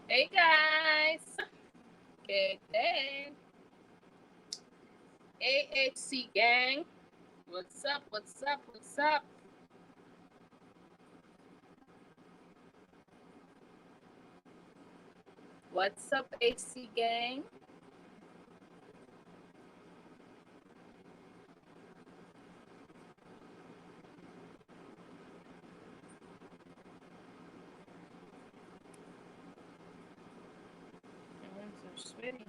Hey guys, good day. AHC gang, what's up? What's up? What's up? What's up, HC gang? Everyone's so sweaty.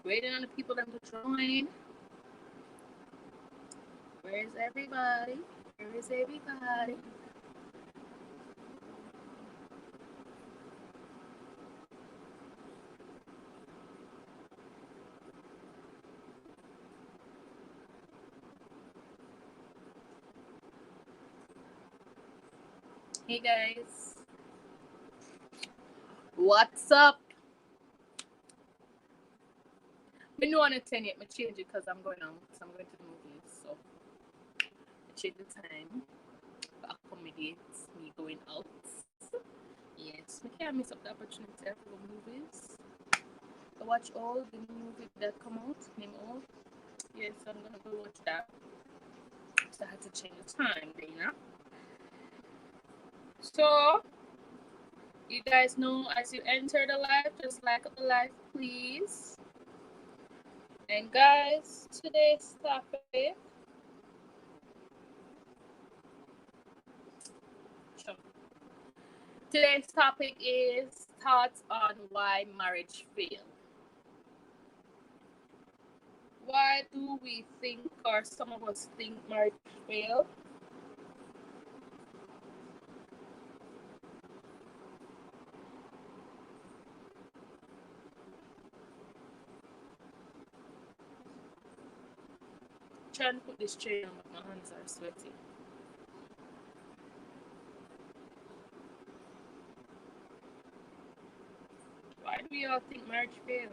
Waiting on the people them to join. Where's everybody? Where is everybody? Hey guys, what's up? We know on a 10 yet, I change it because I'm going out. So I'm going to the movies. So I change the time to accommodate me going out. Yes, we can't miss up the opportunity to go movies. I watch all the new movies that come out. Name all. Yes, I'm gonna go watch that. So I had to change the time, Dana. So you guys know as you enter the live, just like the live, please. And guys, sure. Today's topic is thoughts on why marriage fails. Why do we think, or some of us think, marriage fail? Trying to put this chain on, but my hands are sweaty. Why do we all think marriage fails?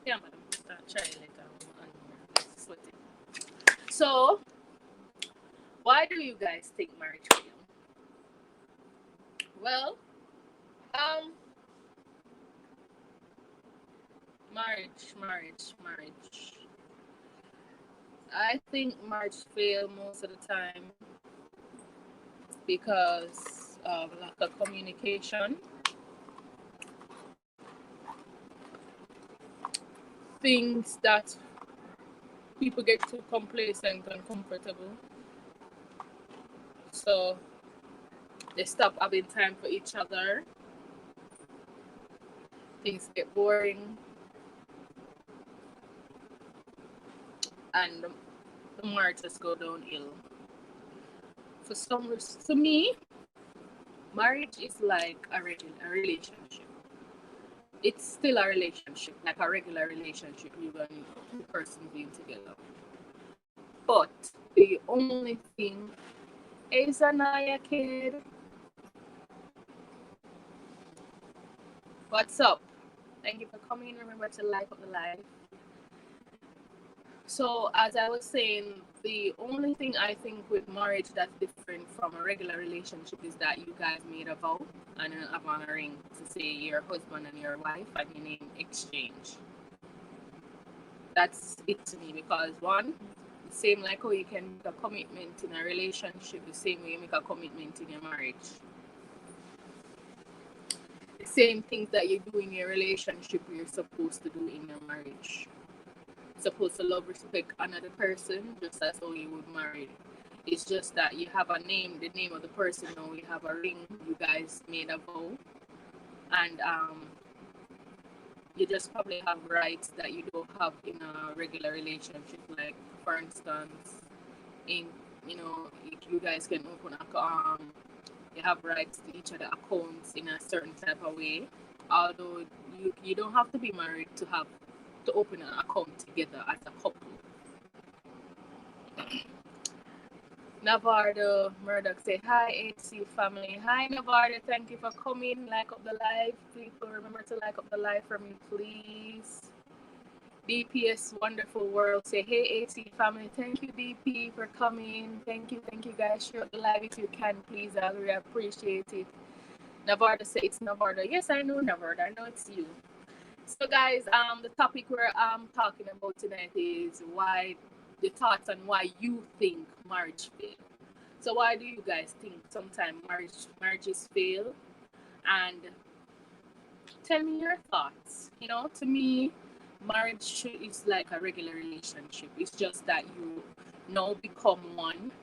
Yeah, madam. Try it later. I'm sweating. So, why do you guys think marriage fails? Well, um, marriage. I think marriage fail most of the time because of lack of communication. Things that people get too complacent and comfortable, so they stop having time for each other. Things get boring, and the marriages go downhill. To me, marriage is like a relationship. It's still a relationship, like a regular relationship, even two persons being together. But the only thing is Anaya kid. What's up? Thank you for coming. Remember to like up the live. So as I was saying, the only thing I think with marriage that's different from a regular relationship is that you guys made a vow and have on a ring to say your husband and your wife and your name exchange. That's it to me because one, same like how you can make a commitment in a relationship, the same way you make a commitment in your marriage. The same things that you do in your relationship, you're supposed to do in your marriage. Supposed to love, respect another person just as how you would marry. It's just that you have a name, the name of the person now, you have a ring, you guys made a vow, and you just probably have rights that you don't have in a regular relationship. Like for instance, in you guys can open a you have rights to each other accounts in a certain type of way. Although you don't have to be married to open an account together as a couple. Navardo Murdoch say hi HC family. Hi Navardo, thank you for coming. Like up the live. People remember to like up the live for me, please. DPS Wonderful World say hey HC family. Thank you DP for coming. Thank you guys. Share up the live if you can, please. I really appreciate it. Navardo say it's Navardo. Yes, I know Navardo. I know it's you. So guys, the topic we're talking about tonight is why the thoughts on why you think marriage fail. So why do you guys think sometimes marriages fail? And tell me your thoughts. You know, to me, marriage is like a regular relationship. It's just that you now become one,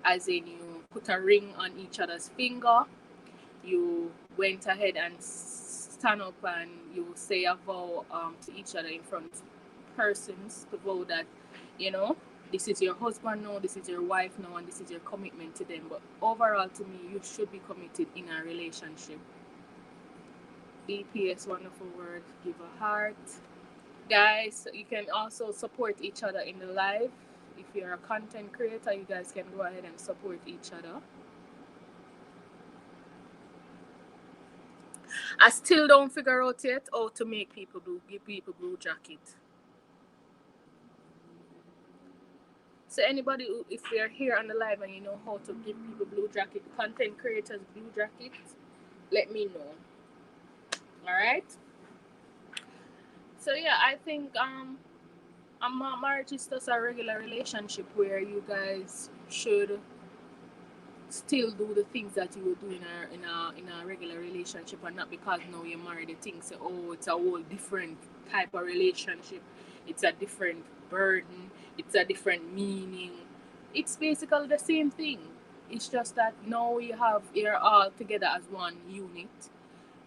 as in you put a ring on each other's finger. You went ahead and stand up and you say a vow to each other in front of persons to vow that, you know, this is your husband now, this is your wife now, and this is your commitment to them. But overall, to me, you should be committed in a relationship. BPS, wonderful word, give a heart. Guys, you can also support each other in the live. If you're a content creator, you guys can go ahead and support each other. I still don't figure out yet how to make people give people blue jacket. So anybody who, if you're here on the live and you know how to give people blue jacket, content creators blue jacket, let me know. All right. So yeah, I think a marriage is just a regular relationship where you guys should still do the things that you would do in a regular relationship, and not because now you're married you think say, oh, it's a whole different type of relationship, it's a different burden, it's a different meaning. It's basically the same thing. It's just that now you're all together as one unit.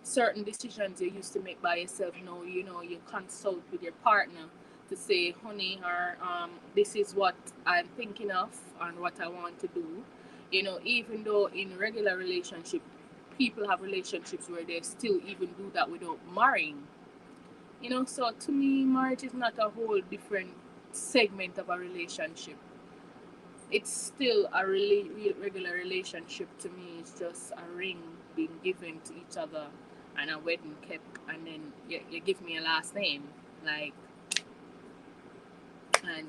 Certain decisions you used to make by yourself, now you know you consult with your partner to say, honey, or this is what I'm thinking of and what I want to do. You know, even though in regular relationship people have relationships where they still even do that without marrying. You know, so to me marriage is not a whole different segment of a relationship. It's still a really regular relationship. To me it's just a ring being given to each other and a wedding kept, and then you give me a last name, like. And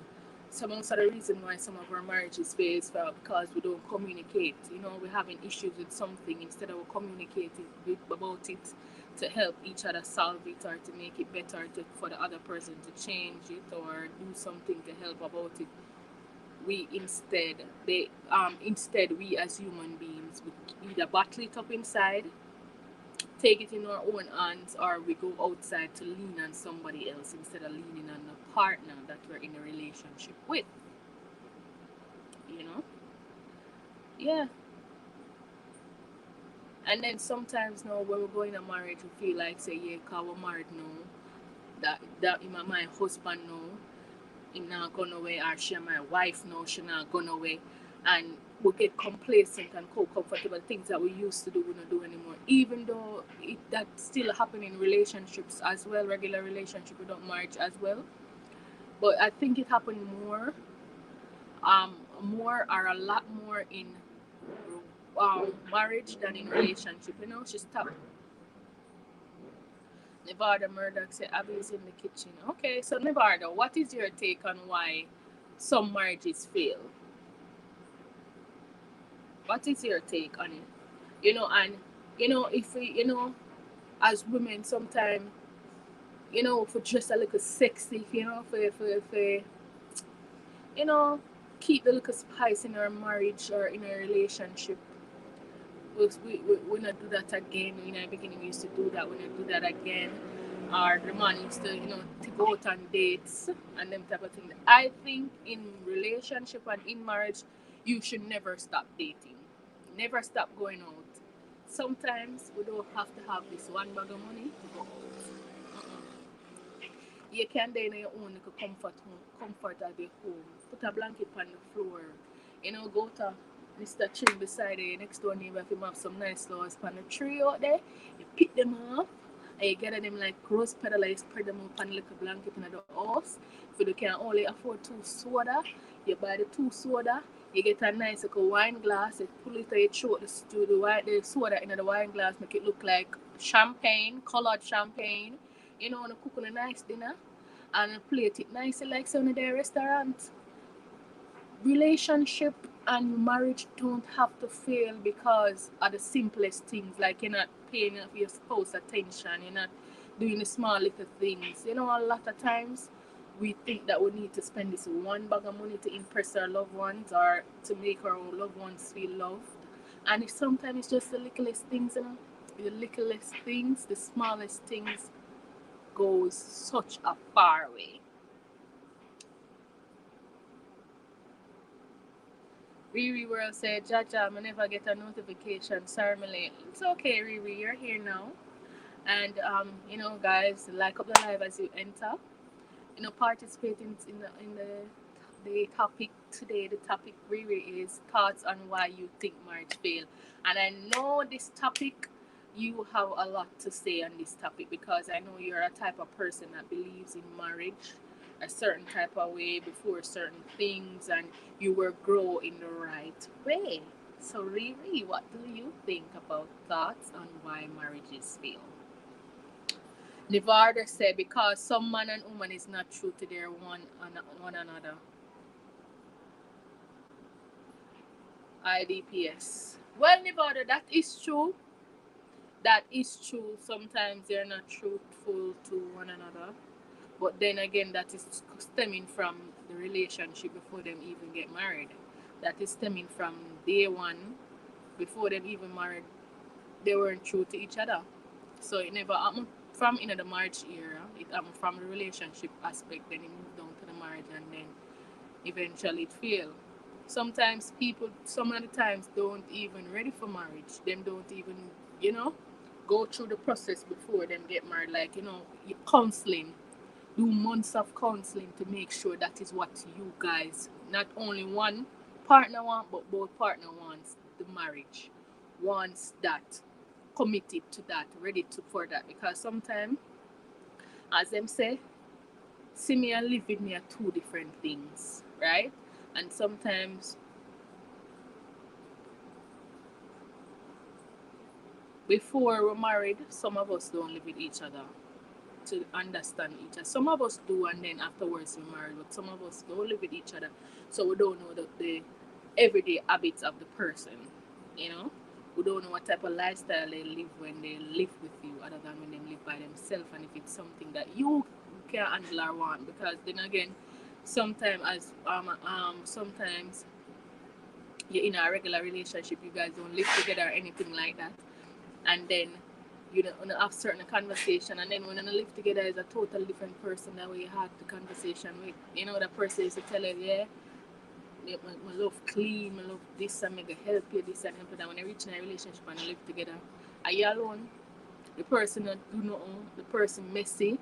some of the reason why some of our marriages fail is because we don't communicate. You know, we're having issues with something, instead of communicating about it to help each other solve it or to make it better for the other person to change it or do something to help about it. We instead we as human beings we either bottle it up inside, take it in our own hands, or we go outside to lean on somebody else instead of leaning on the partner that we're in a relationship with. You know? Yeah. And then sometimes now when we go in a marriage we feel like say, yeah, cause we're married now, that him my husband now, him not gone away, or she my wife now, she not gone away, and we get complacent and comfortable. Things that we used to do we don't do anymore, even though that still happen in relationships as well, regular relationship without marriage as well. But I think it happened more or a lot more in marriage than in relationship. You know, she stopped. Nevada Murdoch said Abby is in the kitchen. Okay, so Nevada, what is your take on why some marriages fail? What is your take on it? You know, and you know, if we, you know, as women, sometimes, you know, for just a little sexy, you know, for you know, keep the little spice in our marriage or in our relationship. We not do that again. In the beginning, we used to do that. We not do that again. Or the man used to, you know, to go out on dates and them type of thing. I think in relationship and in marriage, you should never stop dating. Never stop going out. Sometimes we don't have to have this one bag of money to go out. You can then in your own little comfort at your home. Put a blanket on the floor. You know, go to Mr. Chill beside you, next door neighbor, if you have some nice flowers on the tree out there, you pick them up I get them like rose petal, I spread them up on a little blanket in the house. If you can only afford 2 soda, you buy the 2 soda, you get a nice little wine glass, you pull it to your throat, the soda in the wine glass, make it look like champagne, colored champagne. You know, and cook on a nice dinner and plate it nicely like some of their restaurant. Relationship and marriage don't have to fail because of the simplest things, like you're not paying for your spouse attention, you're not doing the small little things. You know, a lot of times we think that we need to spend this one bag of money to impress our loved ones or to make our loved ones feel loved, and sometimes it's just the littlest things, you know. The littlest things, the smallest things goes such a far way. Riri World said, Jaja, I never get a notification. Sorry, my late. It's okay, Riri, you're here now. And you know, guys, like up the live as you enter. You know, participate in the topic today. The topic Riri is thoughts on why you think marriage fail. And I know this topic, you have a lot to say on this topic because I know you're a type of person that believes in marriage a certain type of way before certain things, and you will grow in the right way. So, Riri, what do you think about thoughts on why marriages fail? Nevada said because some man and woman is not true to their one another. IDPS. Well, Nevada, that is true. That is true. Sometimes they're not truthful to one another. But then again, that is stemming from the relationship before them even get married. That is stemming from day one, before them even married, they weren't true to each other. So it never happened from in the marriage era. It happened from the relationship aspect. Then it moved down to the marriage, and then eventually it failed. Sometimes people, some of the times, don't even ready for marriage. Them don't even, you know, go through the process before them get married. Like, you know, counseling, do months of counseling to make sure that is what you guys, not only one partner want, but both partner wants the marriage, wants that, committed to that, ready to for that. Because sometimes, as them say, see me and live with me are two different things, right? And sometimes before we're married, some of us don't live with each other to understand each other. Some of us do, and then afterwards we're married, but some of us don't live with each other, so we don't know the everyday habits of the person. You know, we don't know what type of lifestyle they live when they live with you, other than when they live by themselves, and if it's something that you can handle or want. Because then again, sometimes sometimes you're in a regular relationship, you guys don't live together or anything like that, and then you know have certain conversation, and then when you live together is a totally different person that way you had the conversation with. You know, that person used to tell you, yeah, my love clean, my love this, and make help you this and help you that. When you reach in a relationship and you live together, are you alone? The person that do nothing, the person messy,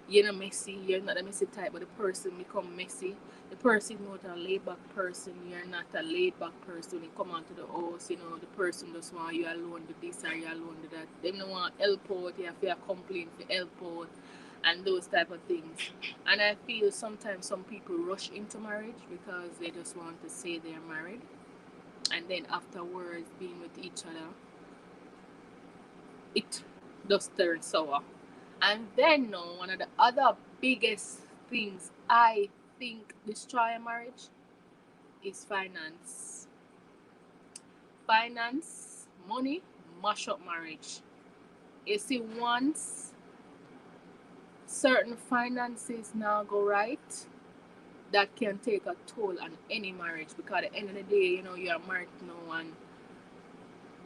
you're not messy, you're not a messy type, but the person become messy. The person is not a laid back person, you're not a laid back person. You come onto the house, you know, the person just want you alone do this or you alone do that. They don't want help out, you have to complain for help out and those type of things. And I feel sometimes some people rush into marriage because they just want to say they're married, and then afterwards being with each other, it does turn sour. And then no, one of the other biggest things I think destroy a marriage is finance. Finance, money, mash up marriage. You see, once certain finances now go right, that can take a toll on any marriage, because at the end of the day, you know, you're married now, and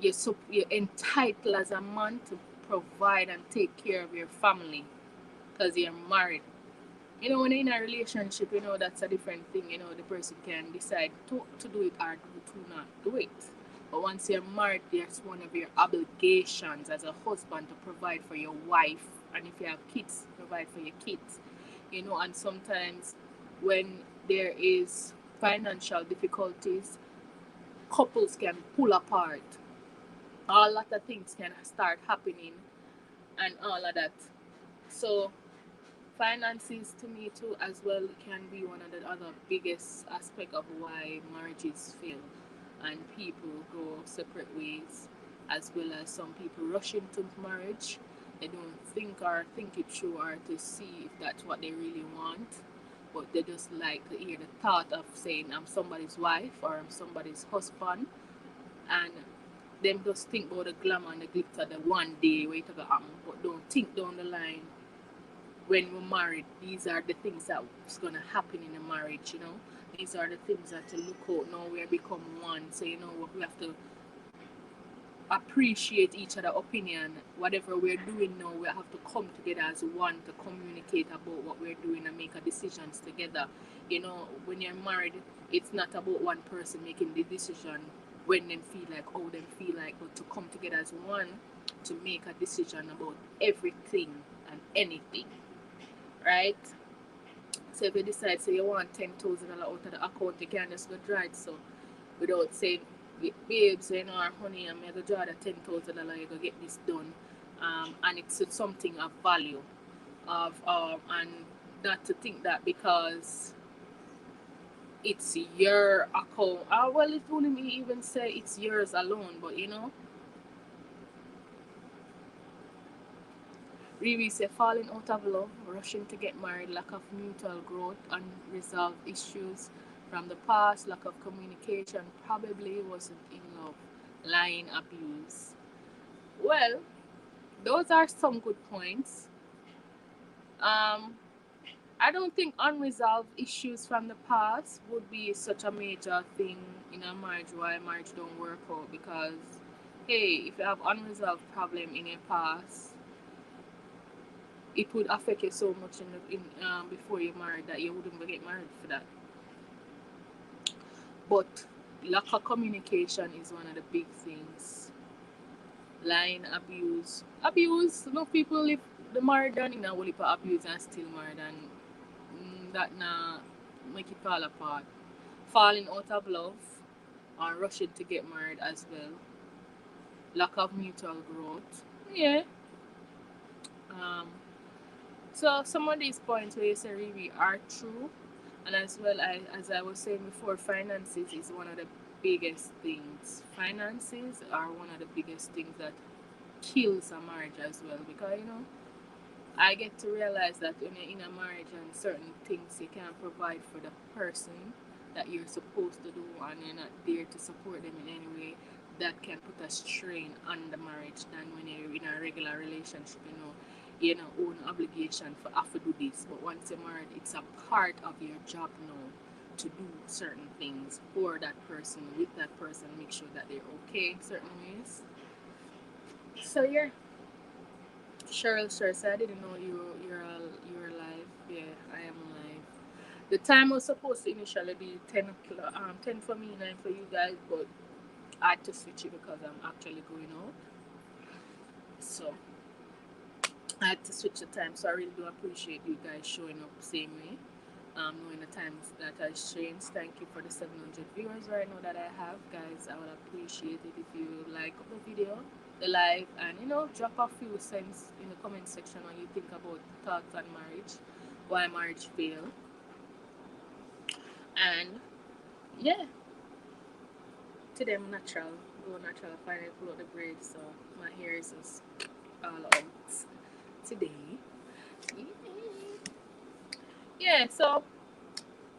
you're entitled as a man to provide and take care of your family because you're married. You know, when you're in a relationship, you know, that's a different thing. You know, the person can decide to do it or to not do it. But once you're married, that's one of your obligations as a husband to provide for your wife. And if you have kids, provide for your kids. You know, and sometimes when there is financial difficulties, couples can pull apart. A lot of things can start happening, and all of that. So finances to me too as well can be one of the other biggest aspect of why marriages fail and people go separate ways, as well as some people rush into marriage. They don't think it through or to see if that's what they really want, but they just like to hear the thought of saying I'm somebody's wife or I'm somebody's husband, and them just think about the glamour and the glitter the one day where it happen, but don't think down the line when we're married, these are the things that's gonna happen in a marriage, you know. These are the things that to look out now we become one. So you know we have to appreciate each other opinion. Whatever we're doing now, we have to come together as one to communicate about what we're doing and make a decisions together. You know, when you're married, it's not about one person making the decision when them feel like, oh, them feel like, but to come together as one to make a decision about everything and anything, right? So if you decide, say you want $10,000 out of the account, you can't just go draw it. So without saying, babes, you know, or honey, I'm going to draw the $10,000, you go get this done. And it's something of value, and not to think that because it's your account. Well, it wouldn't even say it's yours alone, but you know, Riri said falling out of love, rushing to get married, lack of mutual growth, unresolved issues from the past, lack of communication, probably wasn't in love, lying, abuse. Well, those are some good points. Um, I don't think unresolved issues from the past would be such a major thing in a marriage why marriage don't work out, because hey, if you have unresolved problem in your past, it would affect you so much in before you're married that you wouldn't get married for that. But lack of communication is one of the big things. Lying, abuse. No people live the married and in a whole heap of abuse and still married, and that nah make it fall apart. Falling out of love or rushing to get married as well. Lack of mutual growth. Yeah. Um, So some of these points where you say really are true, and as well as I was saying before, finances is one of the biggest things. Finances are one of the biggest things that kills a marriage as well, because you know I get to realize that when you're in a marriage and certain things you can't provide for the person that you're supposed to do, and you're not there to support them in any way, that can put a strain on the marriage than when you're in a regular relationship, you know own obligation for have to do this. But once you're married, it's a part of your job now to do certain things for that person, with that person, make sure that they're okay in certain ways. So yeah, Cheryl says, I didn't know you're live. Yeah, I am live. The time was supposed to initially be 10 o'clock, 10 for me, 9 for you guys, but I had to switch it because I'm actually going out. So I had to switch the time. So I really do appreciate you guys showing up same way. Knowing the times that I changed. Thank you for the 700 viewers right now that I have, guys. I would appreciate it if you like the video, the live, and drop a few cents in the comment section when you think about thoughts on marriage, why marriage fail, and yeah, today I'm natural, go natural. Finally pull out the braids, so my hair is just all out today. Yeah, so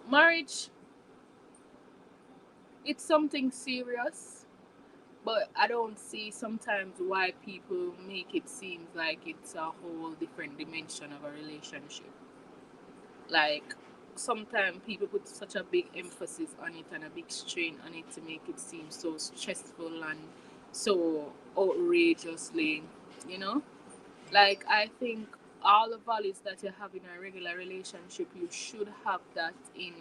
marriage, it's something serious, but I don't see sometimes why people make it seem like it's a whole different dimension of a relationship. Like sometimes people put such a big emphasis on it and a big strain on it to make it seem so stressful and so outrageously, you know? Like I think all the values that you have in a regular relationship, you should have that in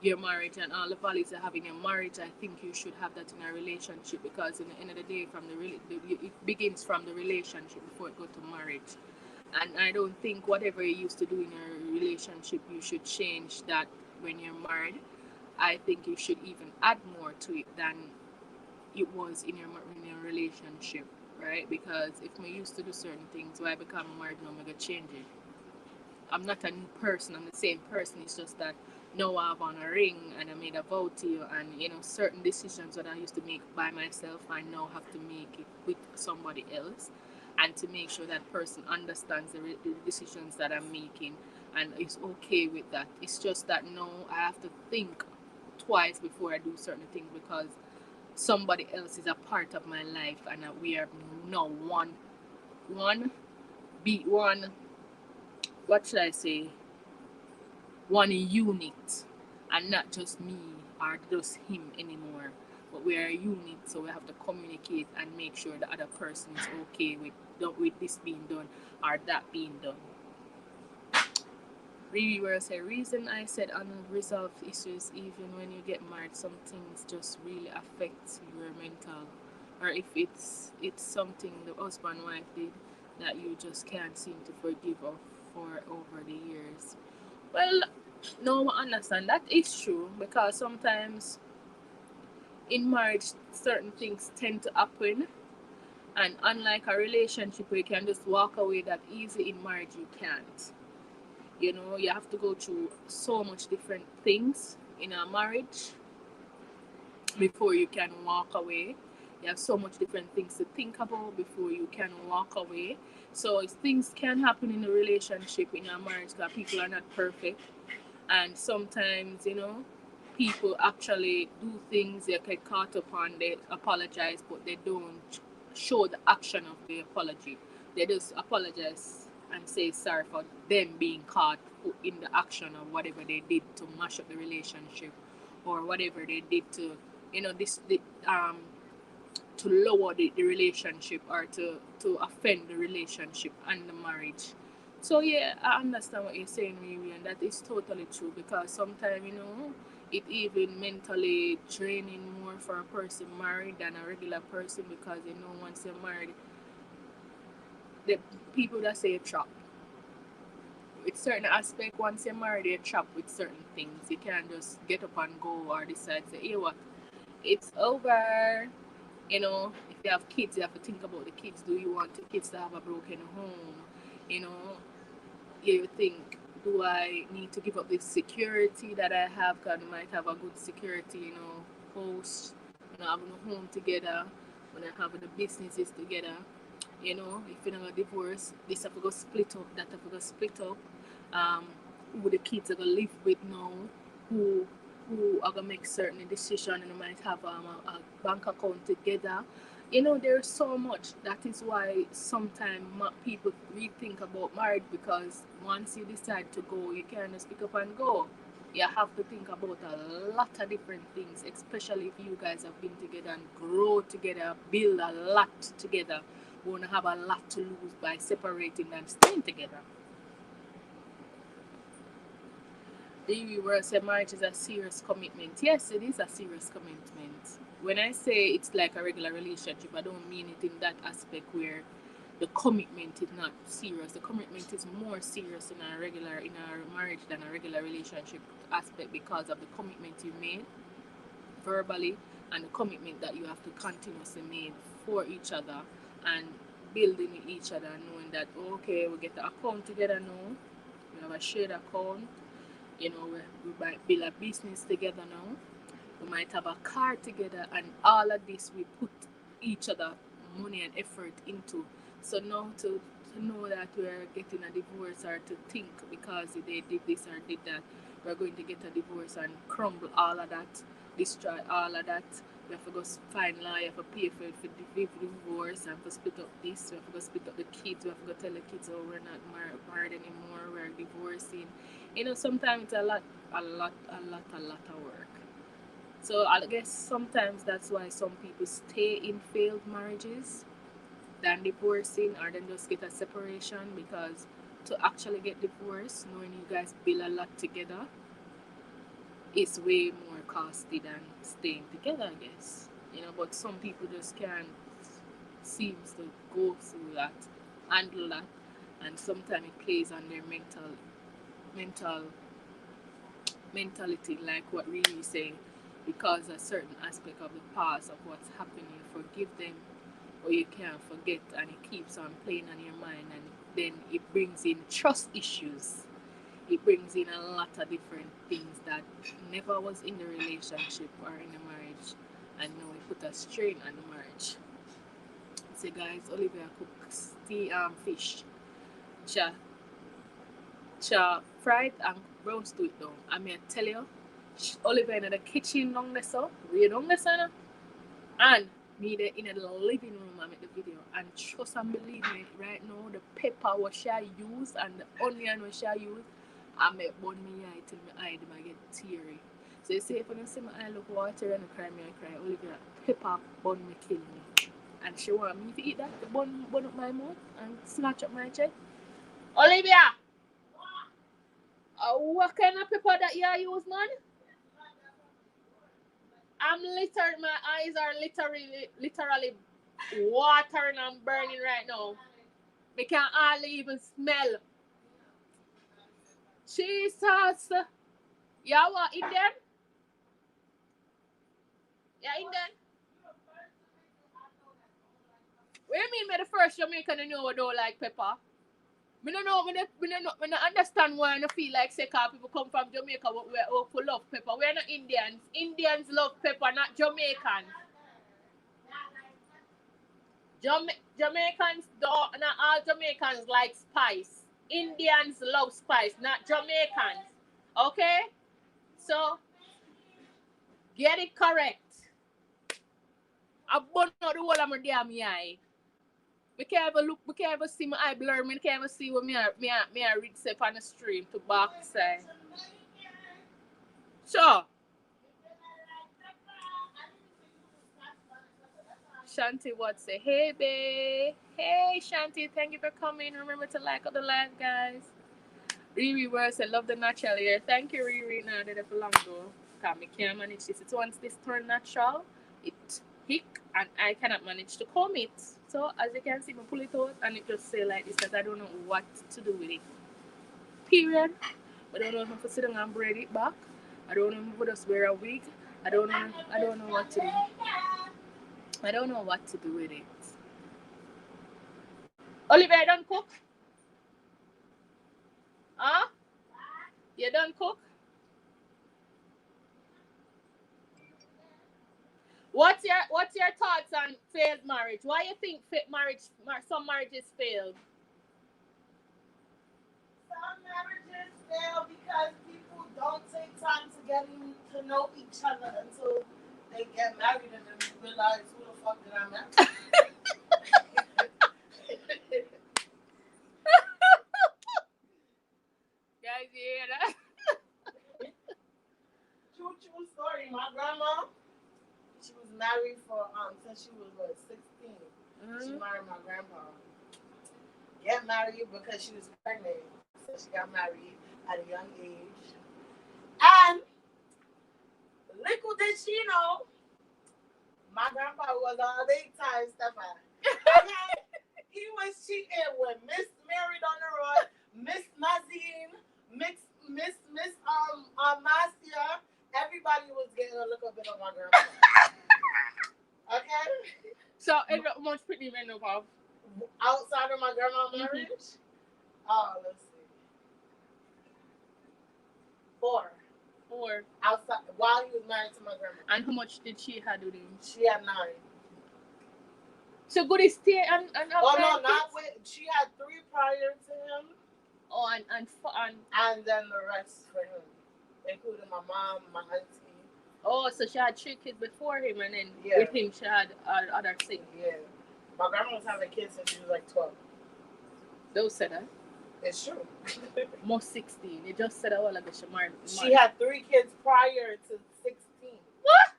your marriage, and all the values you have in your marriage, I think you should have that in a relationship, because in the end of the day, it begins from the relationship before it go to marriage. And I don't think whatever you used to do in a relationship, you should change that when you're married. I think you should even add more to it than it was in your relationship. right? Because if me used to do certain things, why become married now, me gonna change it. I'm not a new person. I'm the same person. It's just that now I have on a ring and I made a vow to you, and certain decisions that I used to make by myself, I now have to make it with somebody else, and to make sure that person understands the decisions that I'm making and is okay with that. It's just that now I have to think twice before I do certain things because somebody else is a part of my life, and we are now one be one. What should I say? One unit, and not just me or just him anymore, but we are a unit, so we have to communicate and make sure the other person is okay with this being done or that being done. Really, where I say reason I said unresolved issues, even when you get married, some things just really affect your mental, or if it's something the husband wife did that you just can't seem to forgive for over the years. Well, no, I understand that is true because sometimes in marriage certain things tend to happen, and unlike a relationship where you can just walk away that easy, in marriage you can't. You have to go through so much different things in a marriage before you can walk away. You have so much different things to think about before you can walk away. So things can happen in a relationship, in a marriage, because people are not perfect, and sometimes people actually do things, they get caught up on, they apologize, but they don't show the action of the apology. They just apologize and say sorry for them being caught in the action of whatever they did to mash up the relationship, or whatever they did to this to lower the relationship, or to offend the relationship and the marriage. So yeah, I understand what you're saying, Mary, and that is totally true because sometimes it even mentally draining more for a person married than a regular person, because once you're married, the people that say you're trapped with certain aspect. Once you're married, you're trapped with certain things. You can't just get up and go or decide say, hey, what, it's over. If you have kids, you have to think about the kids. Do you want the kids to have a broken home? You know, you think, do I need to give up this security that I have? Because I might have a good security, host, having a home together, when I having the businesses together. If you're not a divorce, this have to go split up, that have to go split up. Um, who the kids are gonna live with now? Who who are gonna make certain decision, and might have a bank account together. There's so much. That is why sometimes people rethink about marriage, because once you decide to go, you can't just pick up and go. You have to think about a lot of different things, especially if you guys have been together and grow together, build a lot together. We're gonna have a lot to lose by separating and staying together. The word said marriage is a serious commitment. Yes, it is a serious commitment. When I say it's like a regular relationship, I don't mean it in that aspect where the commitment is not serious. The commitment is more serious in a marriage than a regular relationship aspect, because of the commitment you made verbally, and the commitment that you have to continuously make for each other, and building with each other, knowing that okay, we get the account together now, we have a shared account. We might build a business together now. We might have a car together, and all of this we put each other money and effort into. So now to know that we're getting a divorce, or to think because they did this or did that, we're going to get a divorce and crumble all of that, destroy all of that. We have to go find lawyer for pay for the divorce, and for split up this. We have to go split up the kids. We have to go tell the kids, oh, we're not married anymore. We're divorcing. Sometimes it's a lot of work. So I guess sometimes that's why some people stay in failed marriages than divorcing, or then just get a separation, because to actually get divorced, knowing you guys build a lot together, is way more costly than staying together, I guess. But some people just can't seems to go through that, handle that, and sometimes it plays on their mental mentality, like what really is saying, because a certain aspect of the past of what's happening, forgive them, or you can't forget, and it keeps on playing on your mind, and then it brings in trust issues. It brings in a lot of different things that never was in the relationship or in the marriage, and now it put a strain on the marriage. So guys, Olivia cooks fish, cha fried and brown stew it down. I mean, I tell you, Olivia in the kitchen down there, so way down there, so, and me there in the living room I make the video, and trust and believe me, right now the pepper what she use and the onion what she use, I make bun me eye till my eye them I get teary. So you see if I don't see my eye look water and I cry me I cry, Olivia pepper bun me kill me. And she want me to eat that, the bun up my mouth and snatch up my chest. Olivia! What kind of pepper that you use, man? I'm literally, my eyes are literally watering and burning right now. I can hardly even smell. Jesus! Yeah, what, Indian? Yeah, Indian? What do you mean by the first Jamaican you know who don't like pepper? I don't know, I don't understand why I feel like say people come from Jamaica who love pepper. We're not Indians. Indians love pepper, not Jamaicans. Jamaicans don't, not all Jamaicans like spice. Indians love spice, not Jamaicans. Okay? So, get it correct. I burn out the whole of my damn eye. I can't even look, I can't even see my eye blur, I can't even see what me read say on the stream to back side. So, Shanti what say, hey babe. Hey Shanti, thank you for coming. Remember to like the live, guys. Riri worse, I love the natural hair. Thank you, Riri. Now that for long though. Because I can't manage this. It's once this turn natural, it hick and I cannot manage to comb it. So as you can see, I pull it out and it just say like this because I don't know what to do with it. Period. I don't know if I sit down and braid it back. I don't know if I just wear a wig. I don't know what to do. I don't know what to do with it. Olivia, you done cook? Huh? You done cook? What's your thoughts on failed marriage? Why you think some marriages failed? Some marriages fail because people don't take time to getting to know each other until they get married and then realize who the fuck did I marry? Guys, you hear that? True story. My grandma, she was married for since she was 16. Mm-hmm. She married my grandpa. Get married because she was pregnant. So she got married at a young age. And little did she know, my grandpa was a big time stepper. Okay? He was cheating with Miss Mary on the road, Miss Mazine, Miss Marcia. Everybody was getting a little bit of my grandpa. Okay? So, how much pretty men know of? Outside of my grandma's marriage? Oh, let's see. 4. Outside, while he was married to my grandma. And how much did she have with him? She had 9. So good is stay and oh no, not with. She had 3 prior to him. Oh, and then the rest for him, including my mom, my auntie. Oh, so she had 3 kids before him, and then with him she had other 6. Yeah, my grandma was having kids since she was like 12. Those said that. It's true. Most 16. It just said a while ago she married. She had 3 kids prior to 16. What?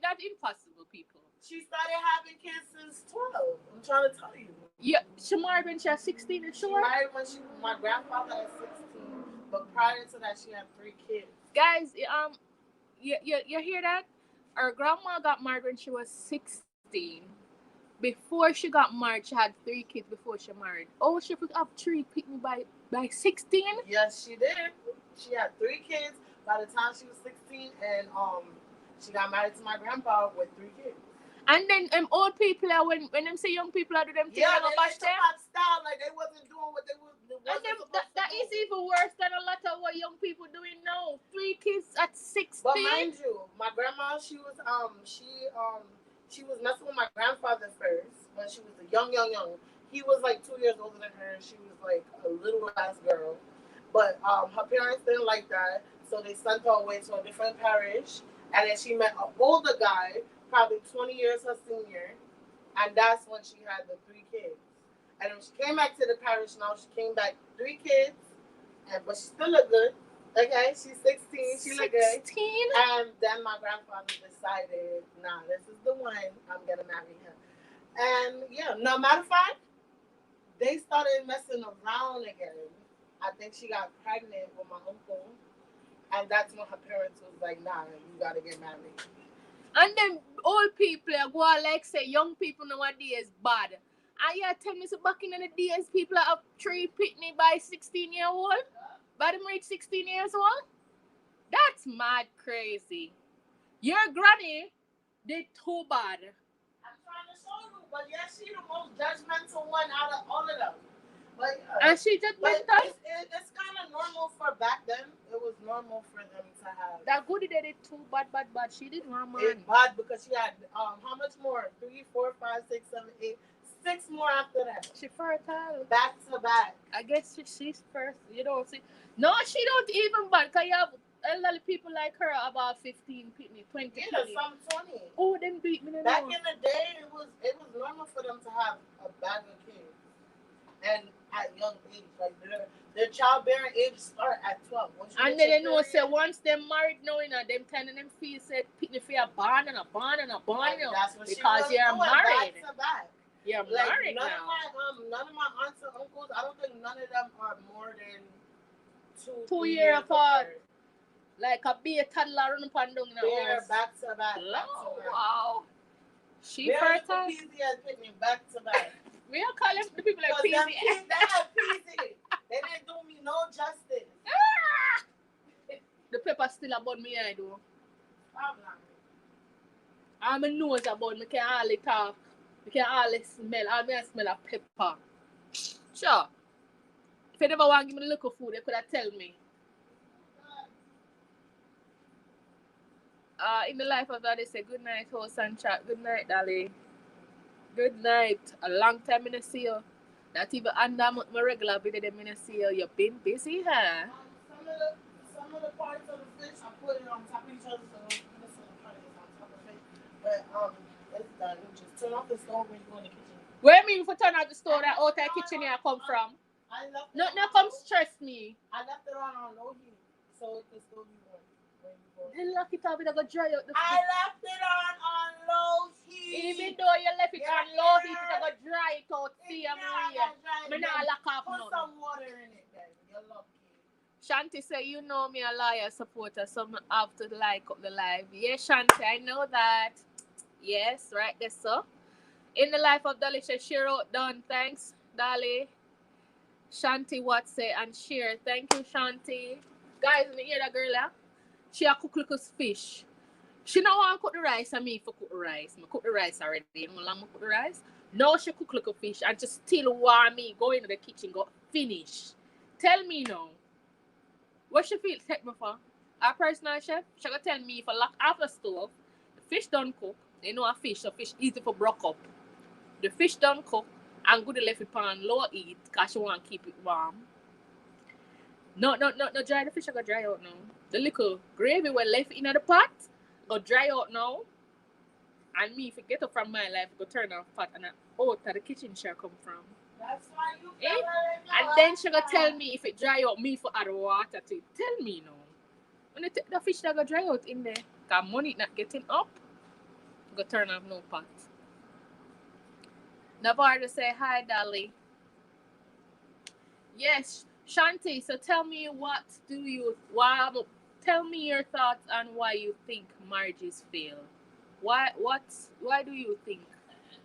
That's impossible, people. She started having kids since 12. I'm trying to tell you. Yeah, she married when she was 16. Is she married when my grandfather was 16, but prior to that, she had 3 kids. Guys, you hear that? Her grandma got married when she was 16. Before she got married, she had 3 kids before she married. Oh, she could have 3 people by 16? Yes, she did. She had 3 kids by the time she was 16, and she got married to my grandpa with 3 kids. And then old people are when them say young people are do them things, Yeah, they go they bash like to them. pop style like they wasn't doing what they was. And them, that is even worse than a lot of what young people doing now. 3 kids at 16. But mind you, my grandma, she was messing with my grandfather first when she was a young. He was like 2 years older than her. She was like a little ass girl. But her parents didn't like that, so they sent her away to a different parish. And then she met an older guy, probably 20 years her senior, and that's when she had the 3 kids. And when she came back to the parish now, she came back 3 kids, but she still looked good. Okay, she's 16. She looked good. 16? And then my grandfather decided, nah, this is the one. I'm gonna marry him. And yeah, no matter of fact, they started messing around again. I think she got pregnant with my uncle, and that's when her parents was like, nah, you gotta get married. And then old people go on like say young people nowadays bad. And you tell me so back in the days people are up 3 pitney by 16-year-old? By them reach 16 years old? That's mad crazy. Your granny did too bad. I'm trying to show you, but yes, she's the most judgmental one out of all of them. But and she just but it's kind of normal for back then. It was normal for them to have. That goody did it too bad. She did one man. It's bad because she had how much more? 3, 4, 5, 6, 7, 8, 6 more after that. She fertile. Back to back. I guess she's first. You don't see. No, she don't even bad. Cause you have elderly people like her about 15, 20. Yeah, some 20. Oh, them beat me. Back in the day, it was normal for them to have a bag of kids, and at young age, like their childbearing age start at 12. And then they know say once them married, knowing that them telling them feel said pitney for a barn and a barn and a barn, you know, because you're married. Back to back. You're like, married now. None of my aunts and uncles, I don't think none of them are more than 2 years apart. Like a be a toddler running upon down in the house. Back to back. Wow. She fertile. Back to back. We are calling the people like peasy. They didn't do me no justice. The pepper still about me, I do. I'm a nose about me, can hardly talk. I can hardly smell. I may smell a pepper. Sure. If you never want to give me a little food, you could have tell me. In the life of that, they say good night, host and chat. Good night, Dolly. Good night. A long time I didn't see you. Not even under my regular video, I didn't see you. You've been busy, huh? Some of the parts of the fish, I put it on top of each other, so this part is on top of it. But it's done. You just turn off the stove when you go in the kitchen. Where I mean, if you turn off the stove, that out of the kitchen here come from? Nothing come stress me. I left it on low heat, so it can still be warm. Then lock it up, it's going to dry out. I left it on low heat. Even though you left it on low heat, it's going to dry it out. See, I'm here. I'm not lock up. Put some water in it then. You're lucky. Shanti say, you know me a liar supporter, so I have to like up the live. Yes, Shanti, I know that. Yes, right there, so. In the life of Dolly, she wrote down, thanks, Dolly. Shanti, what say, and share. Thank you, Shanti. Guys, you hear that girl, yeah? She a cook little fish. She don't want to cook the rice and me for cook the rice. I cook the rice already. You know how long I cook the rice? Now she cook little fish and just still want me go into the kitchen, go finish. Tell me now. What she feel take me for? Our personal chef, she gonna tell me if I lock off the stove, the fish done cook. You know a fish, so fish easy for broke up. The fish done cook and good left it on low heat because she want to keep it warm. No, dry the fish, I go dry out now. The little gravy we left in the pot, go dry out now. And me, if you get up from my life, go turn off pot and out of the kitchen shall come from. That's why you And then she go tell me if it dry out, me for add water to it. Tell me now. When the fish that go dry out in there, because money not getting up, go turn off no pot. Navarra say, hi, Dolly. Yes, Shanti, so tell me tell me your thoughts on why you think marriages fail. Why do you think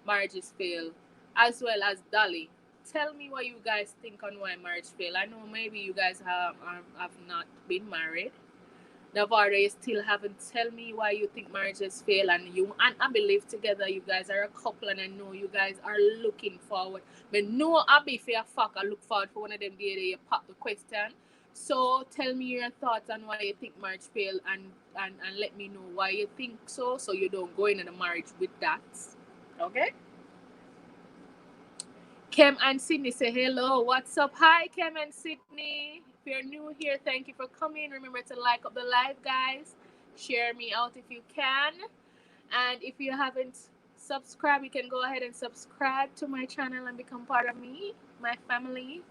marriages fail? As well as Dolly, tell me what you guys think on why marriage fail. I know maybe you guys have not been married. Navarra, you still haven't tell me why you think marriages fail, and you and I believe together you guys are a couple, and I know you guys are looking forward. But no, Abby, for a fact, I look forward for one of them day that you pop the question. So tell me your thoughts on why you think marriage fail, and let me know why you think so, so you don't go into the marriage with that. Okay? Kem and Sydney say hello. What's up? Hi, Kem and Sydney. If you're new here, thank you for coming. Remember to like up the live, guys. Share me out if you can. And if you haven't subscribed, you can go ahead and subscribe to my channel and become part of me, my family.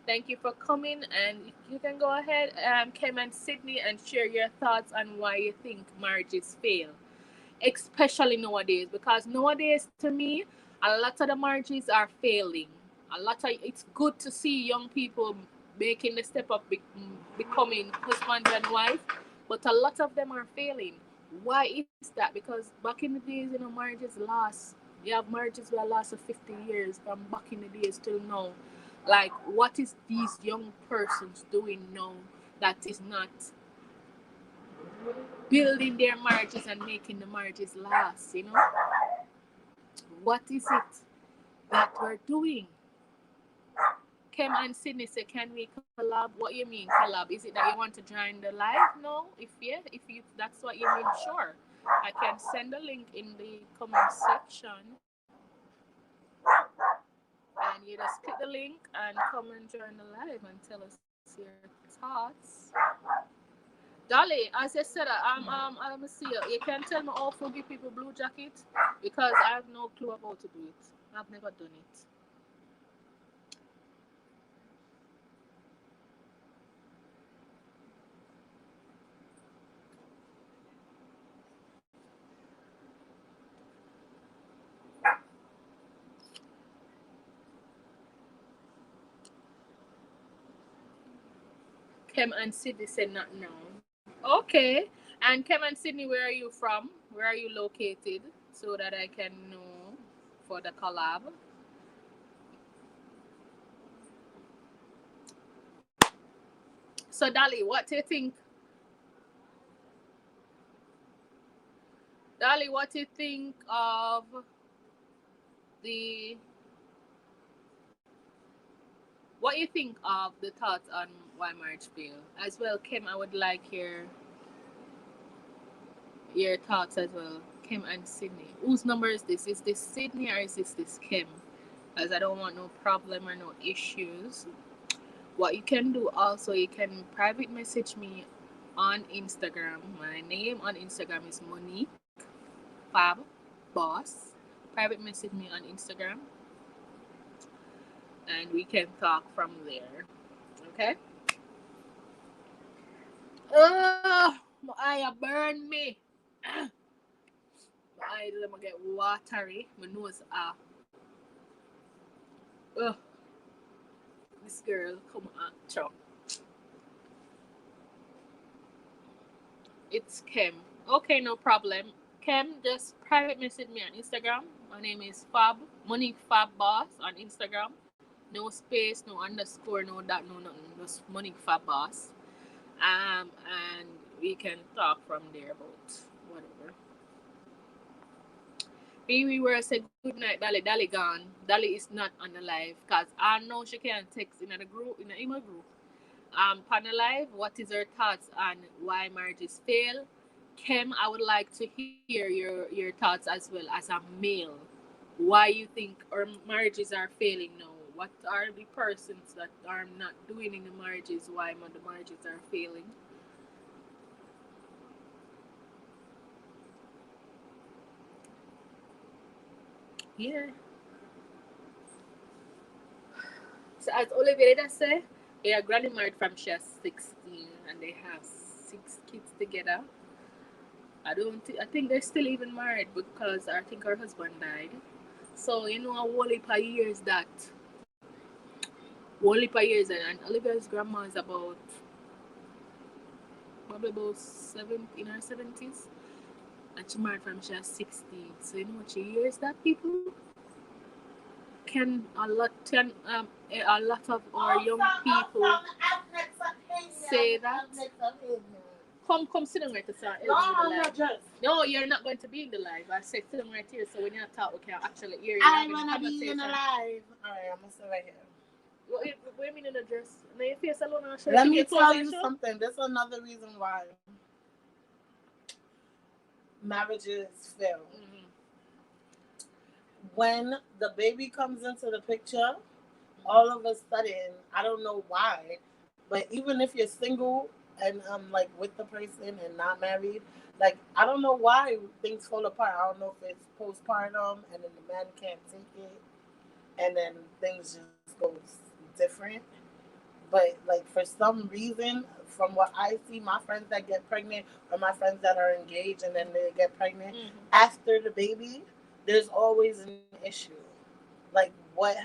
Thank you for coming. And you can go ahead, Kem and Sydney, and share your thoughts on why you think marriages fail, especially nowadays, because nowadays to me a lot of the marriages are failing. A lot of it's good to see young people making the step up, becoming husband and wife, but a lot of them are failing. Why is that? Because back in the days, marriages last. You have marriages that last for 50 years from back in the days till now. Like, what is these young persons doing now that is not building their marriages and making the marriages last? What is it that we're doing? Kem and Sydney say, can we collab? What you mean collab? Is it that you want to join the live? No. If you that's what you mean, sure. I can send a link in the comment section, and you just click the link and come and join the live and tell us your thoughts. Dolly, as I said, let me see. You can tell me how to give people blue jacket, because I have no clue about how to do it. I've never done it. Kem and Sydney said not now. Okay. And Kem and Sydney, where are you from? Where are you located? So that I can know for the collab. So Dolly, what do you think? Dolly, what do you think of the what you think of the thoughts on why marriage fail? As well, Kim, I would like your thoughts as well. Kim and Sydney. Whose number is this? Is this Sydney or is this Kim? As I don't want no problem or no issues. What you can do also, you can private message me on Instagram. My name on Instagram is Monique Fab Boss. Private message me on Instagram, and we can talk from there. Okay? My eye burn me. My eye let me get watery. My nose Ugh. This girl, come on, chop. It's Kim. Okay, no problem. Kim, just private message me on Instagram. My name is Fab, Monique Fab Boss on Instagram. No space, no underscore, no that, no nothing. Just Monique Fab Boss. And we can talk from there about whatever. Baby, where I say good night, Dali. Dali gone. Dali is not on the live because I know she can text in the group, in the email group. Panel live, what is her thoughts on why marriages fail? Kim, I would like to hear your thoughts as well as a male. Why you think our marriages are failing now? What are the persons that are not doing in the marriages? Why the marriages are failing? Yeah. So as Olivia did say, they are granny married from she was 16 and they have 6 kids together. I think they're still even married because I think her husband died. So a whole heap of years that whole heap of years, and Olivia's grandma is about probably about in her 70s, and she married from she was 16. So what she years that people a lot of our young people say that. Come sit down right to start. No, I'm not just. No, you're not going to be in the live. I said sit down right here, so when you talk, we can actually hear you. I wanna be in the live. Alright, I'm gonna sit right here. What do you mean in the dress? Now your face alone. Let me tell you something. This is another reason why marriages fail. Mm-hmm. When the baby comes into the picture, all of a sudden, I don't know why, but even if you're single and like with the person and not married, like I don't know why things fall apart. I don't know if it's postpartum and then the man can't take it, and then things just go different. But like for some reason, from what I see, my friends that get pregnant or my friends that are engaged and then they get pregnant after the baby, there's always an issue. Like what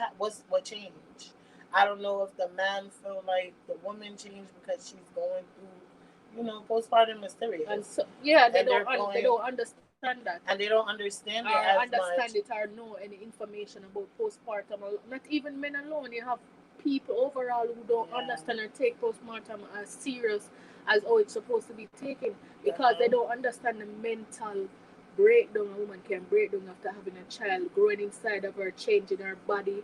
changed? I don't know if the man feel like the woman changed because she's going through, postpartum hysteria. And so, yeah, they don't understand that. And they don't understand it or as understand much. it or know any information about postpartum. Not even men alone. You have people overall who don't understand or take postpartum as serious as how it's supposed to be taken because they don't understand the mental breakdown a woman can break down after having a child, growing inside of her, changing her body.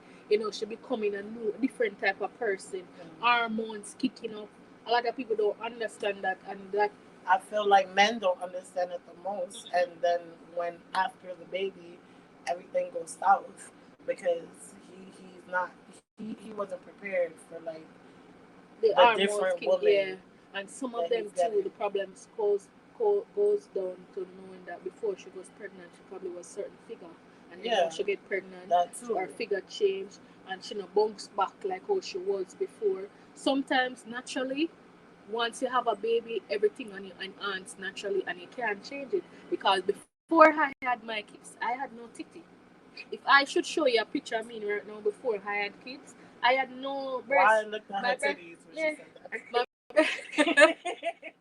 She becoming a new, different type of person. Hormones kicking up. A lot of people don't understand that, and that. I feel like men don't understand it the most, and then when after the baby, everything goes south because he's not he wasn't prepared for like the different women. Yeah, and some of them too. The problems goes down to knowing that before she was pregnant, she probably was a certain figure, and then when she get pregnant, her figure changed, and she bounce back like how she was before. Sometimes naturally, once you have a baby, everything on you enhance naturally, and you can't change it because before I had my kids, I had no titty. If I should show you a picture of me right now before I had kids, I had no breast. Why I looked at her titties when she said that?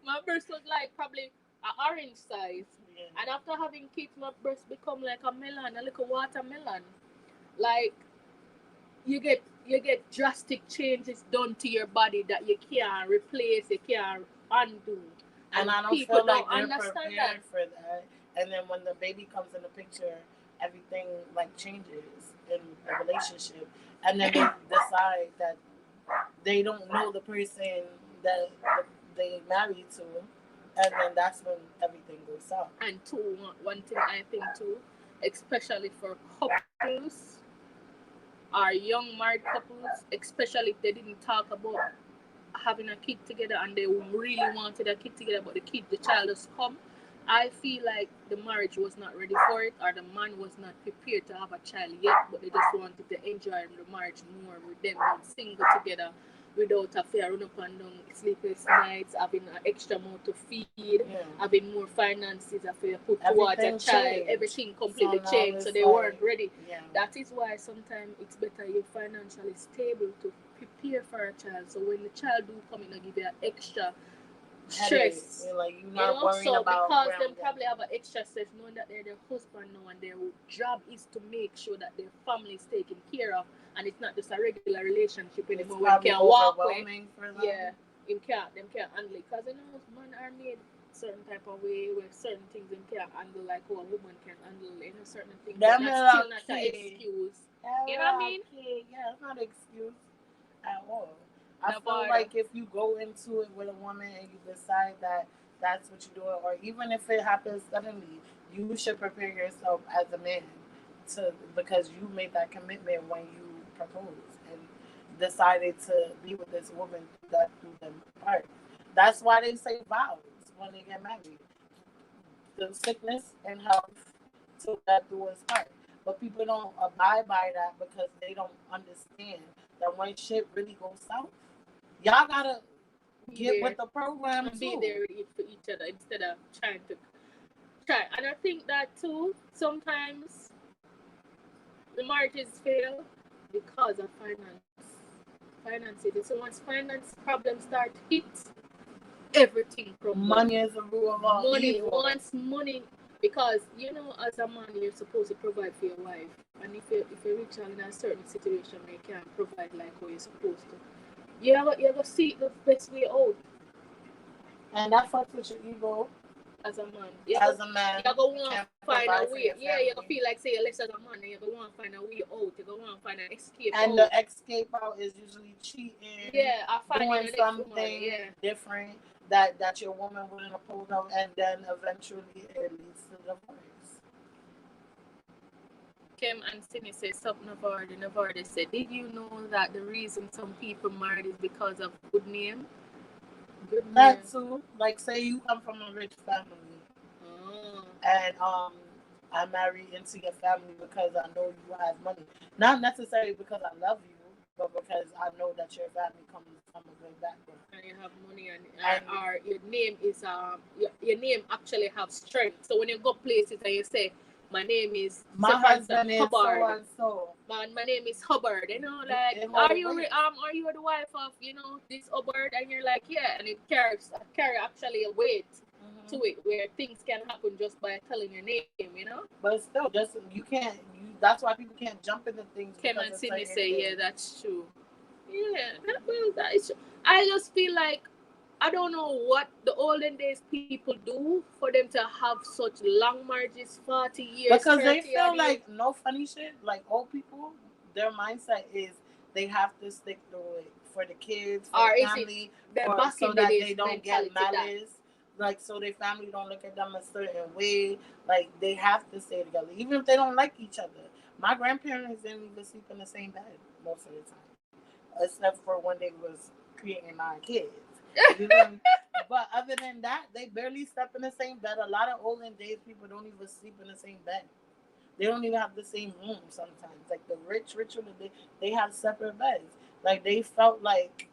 My breast was like probably an orange size. Yeah. And after having kids, my breast become like a melon, a little watermelon. Like you get drastic changes done to your body that you can't replace, you can't undo. And I don't feel like they're prepared for that. And then when the baby comes in the picture, everything like changes in the relationship, and then they decide that they don't know the person that they married to, and then that's when everything goes south. And two, one thing I think too, especially for couples or young married couples, especially if they didn't talk about having a kid together and they really wanted a kid together, but the child has come. I feel like the marriage was not ready for it, or the man was not prepared to have a child yet, but they just wanted to enjoy the marriage more with them being single together without a fear, run up and down, sleepless nights, having an extra more to feed, having more finances to put towards a child. Everything completely changed, so they weren't ready. Yeah. That is why sometimes it's better you're financially stable to prepare for a child. So when the child do come in and give you an extra stress, like you're not worrying about because them probably have an extra stress knowing that they're their husband now and their job is to make sure that their family is taken care of and it's not just a regular relationship anymore where you can walk away. Them can't handle it because men are made certain type of way where certain things them can't handle like how a woman can handle certain things. That's still not an excuse. You know what I mean? Yeah, it's not an excuse at all. I feel like if you go into it with a woman and you decide that that's what you're doing, or even if it happens suddenly, you should prepare yourself as a man because you made that commitment when you proposed and decided to be with this woman that through them part. That's why they say vows when they get married. The sickness and health till that do us part. But people don't abide by that because they don't understand that when shit really goes south, y'all gotta get with the program and be there for each other instead of trying to try. And I think that too, sometimes the marriages fail because of finances. So once finance problems start to hit, everything problems. Money is a rule of all evil. Once money, because as a man you're supposed to provide for your wife, and if you reach out in a certain situation where you can't provide like how you're supposed to, you have to seek the best way out. And that fucks with your ego as a man. as a man. You're going to want can't to find provide a for way. your Yeah, you family. feel like, say, you're less as a man, and you're going to want to find a way out. You're going to want to find an escape And out. the escape out is usually cheating, Yeah, I find doing it something yeah. different that your woman wouldn't approve of, and then eventually it leads to divorce. Kim and Sydney say something Navardi said, did you know that the reason some people married is because of good name? Good name. That too. Like, say you come from a rich family, and I marry into your family because I know you have money. Not necessarily because I love you, but because I know that your family comes from a good background. And you have money, and your name is your name actually have strength. So when you go places and you say, my name is my husband is Hubbard. So and so. My name is Hubbard. You know, like, are you the wife of, you know, this Hubbard? And you're like, yeah, and it carry actually a weight to it, where things can happen just by telling your name, you know. But still, just you can't. That's why people can't jump into things. Kim and Sydney say, yeah, that's true. Yeah, that is true. I just feel like I don't know what the olden days people do for them to have such long marriages, 40 years. Because they feel like, no funny shit, like old people, their mindset is they have to stick through it for the kids, for the family, so that they don't get malice. Like, so their family don't look at them a certain way. Like, they have to stay together, even if they don't like each other. My grandparents didn't even sleep in the same bed most of the time, except for when they was creating 9 kids. But other than that, they barely slept in the same bed. A lot of olden days people don't even sleep in the same bed. They don't even have the same room sometimes. Like the richer, they have separate beds. Like they felt like,